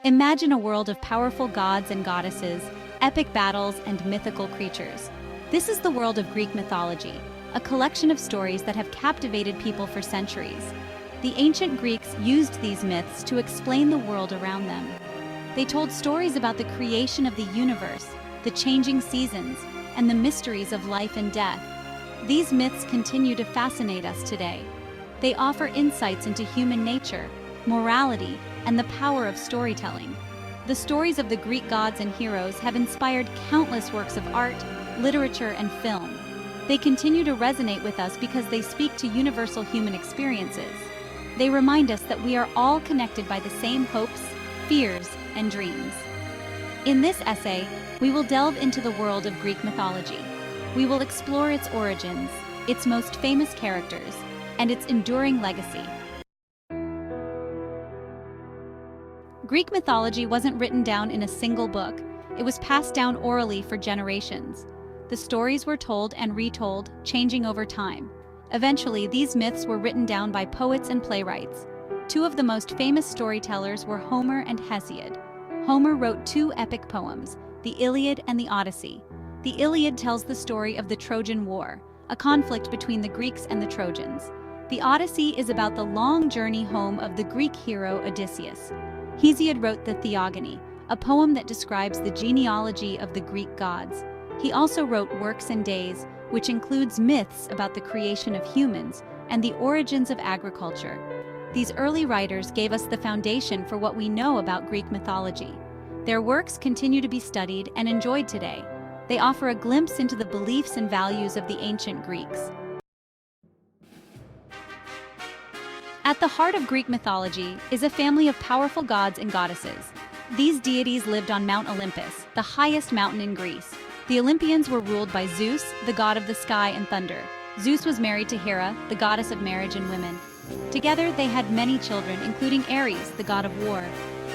Imagine a world of powerful gods and goddesses, epic battles, and mythical creatures. This is the world of Greek mythology, a collection of stories that have captivated people for centuries. The ancient Greeks used these myths to explain the world around them. They told stories about the creation of the universe, the changing seasons, and the mysteries of life and death. These myths continue to fascinate us today. They offer insights into human nature, morality, and the power of storytelling. The stories of the Greek gods and heroes have inspired countless works of art, literature, and film. They continue to resonate with us because they speak to universal human experiences. They remind us that we are all connected by the same hopes, fears, and dreams. In this essay, we will delve into the world of Greek mythology. We will explore its origins, its most famous characters, and its enduring legacy. Greek mythology wasn't written down in a single book. It was passed down orally for generations. The stories were told and retold, changing over time. Eventually, these myths were written down by poets and playwrights. Two of the most famous storytellers were Homer and Hesiod. Homer wrote two epic poems, the Iliad and the Odyssey. The Iliad tells the story of the Trojan War, a conflict between the Greeks and the Trojans. The Odyssey is about the long journey home of the Greek hero Odysseus. Hesiod wrote the Theogony, a poem that describes the genealogy of the Greek gods. He also wrote Works and Days, which includes myths about the creation of humans and the origins of agriculture. These early writers gave us the foundation for what we know about Greek mythology. Their works continue to be studied and enjoyed today. They offer a glimpse into the beliefs and values of the ancient Greeks. At the heart of Greek mythology is a family of powerful gods and goddesses. These deities lived on Mount Olympus, the highest mountain in Greece. The Olympians were ruled by Zeus, the god of the sky and thunder. Zeus was married to Hera, the goddess of marriage and women. Together, they had many children, including Ares, the god of war,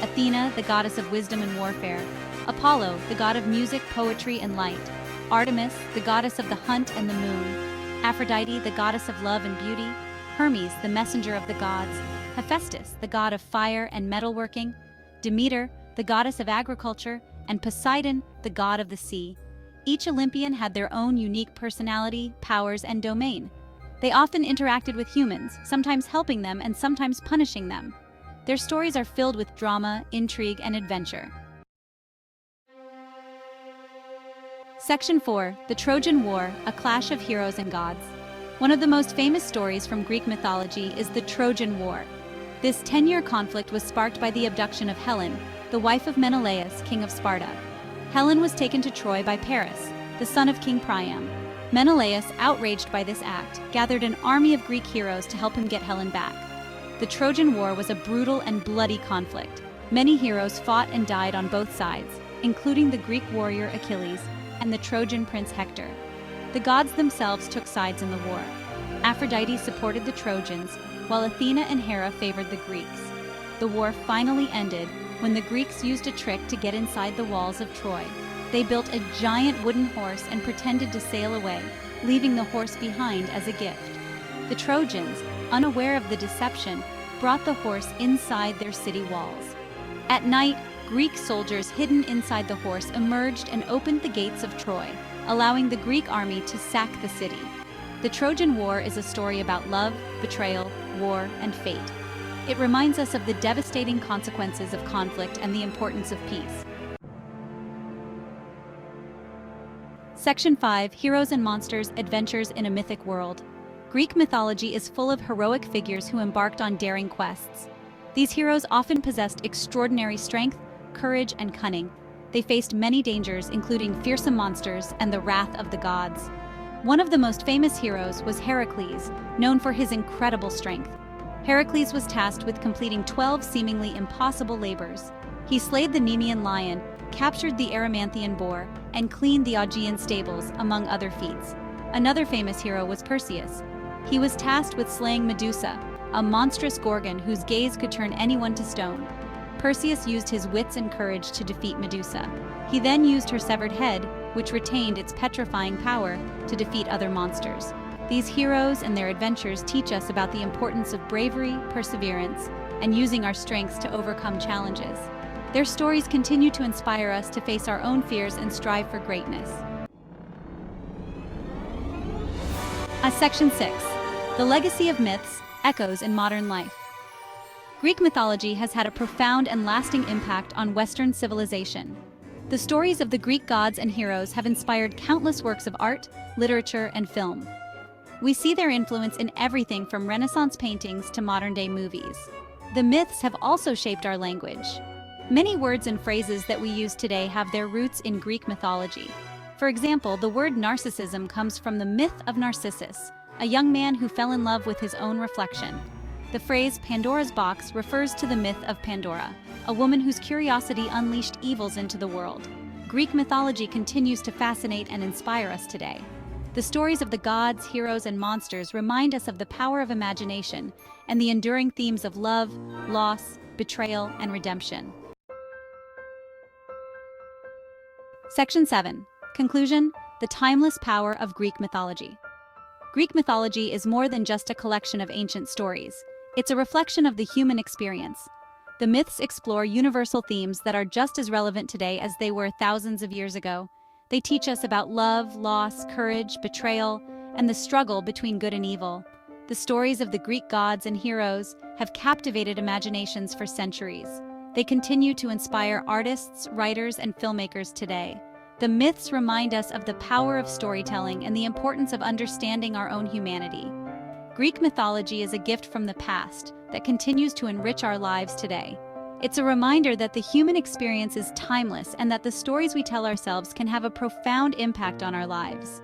Athena, the goddess of wisdom and warfare, Apollo, the god of music, poetry, and light, Artemis, the goddess of the hunt and the moon, Aphrodite, the goddess of love and beauty, Hermes, the messenger of the gods, Hephaestus, the god of fire and metalworking, Demeter, the goddess of agriculture, and Poseidon, the god of the sea. Each Olympian had their own unique personality, powers, and domain. They often interacted with humans, sometimes helping them and sometimes punishing them. Their stories are filled with drama, intrigue, and adventure. Section 4. The Trojan War, a clash of heroes and gods. One of the most famous stories from Greek mythology is the Trojan War. This 10-year conflict was sparked by the abduction of Helen, the wife of Menelaus, king of Sparta. Helen was taken to Troy by Paris, the son of King Priam. Menelaus, outraged by this act, gathered an army of Greek heroes to help him get Helen back. The Trojan War was a brutal and bloody conflict. Many heroes fought and died on both sides, including the Greek warrior Achilles and the Trojan prince Hector. The gods themselves took sides in the war. Aphrodite supported the Trojans, while Athena and Hera favored the Greeks. The war finally ended when the Greeks used a trick to get inside the walls of Troy. They built a giant wooden horse and pretended to sail away, leaving the horse behind as a gift. The Trojans, unaware of the deception, brought the horse inside their city walls. At night, Greek soldiers hidden inside the horse emerged and opened the gates of Troy, allowing the Greek army to sack the city. The Trojan War is a story about love, betrayal, war, and fate. It reminds us of the devastating consequences of conflict and the importance of peace. Section 5. Heroes and Monsters, Adventures in a Mythic World. Greek mythology is full of heroic figures who embarked on daring quests. These heroes often possessed extraordinary strength, courage, and cunning. They faced many dangers, including fearsome monsters and the wrath of the gods. One of the most famous heroes was Heracles, known for his incredible strength. Heracles was tasked with completing 12 seemingly impossible labors. He slayed the Nemean lion, captured the Erymanthian boar, and cleaned the Augean stables, among other feats. Another famous hero was Perseus. He was tasked with slaying Medusa, a monstrous gorgon whose gaze could turn anyone to stone. Perseus used his wits and courage to defeat Medusa. He then used her severed head, which retained its petrifying power, to defeat other monsters. These heroes and their adventures teach us about the importance of bravery, perseverance, and using our strengths to overcome challenges. Their stories continue to inspire us to face our own fears and strive for greatness. Section 6. The legacy of myths, echoes in modern life. Greek mythology has had a profound and lasting impact on Western civilization. The stories of the Greek gods and heroes have inspired countless works of art, literature, and film. We see their influence in everything from Renaissance paintings to modern-day movies. The myths have also shaped our language. Many words and phrases that we use today have their roots in Greek mythology. For example, the word narcissism comes from the myth of Narcissus, a young man who fell in love with his own reflection. The phrase Pandora's box refers to the myth of Pandora, a woman whose curiosity unleashed evils into the world. Greek mythology continues to fascinate and inspire us today. The stories of the gods, heroes, and monsters remind us of the power of imagination and the enduring themes of love, loss, betrayal, and redemption. Section 7. Conclusion: the timeless power of Greek mythology. Greek mythology is more than just a collection of ancient stories. It's a reflection of the human experience. The myths explore universal themes that are just as relevant today as they were thousands of years ago. They teach us about love, loss, courage, betrayal, and the struggle between good and evil. The stories of the Greek gods and heroes have captivated imaginations for centuries. They continue to inspire artists, writers, and filmmakers today. The myths remind us of the power of storytelling and the importance of understanding our own humanity. Greek mythology is a gift from the past that continues to enrich our lives today. It's a reminder that the human experience is timeless and that the stories we tell ourselves can have a profound impact on our lives.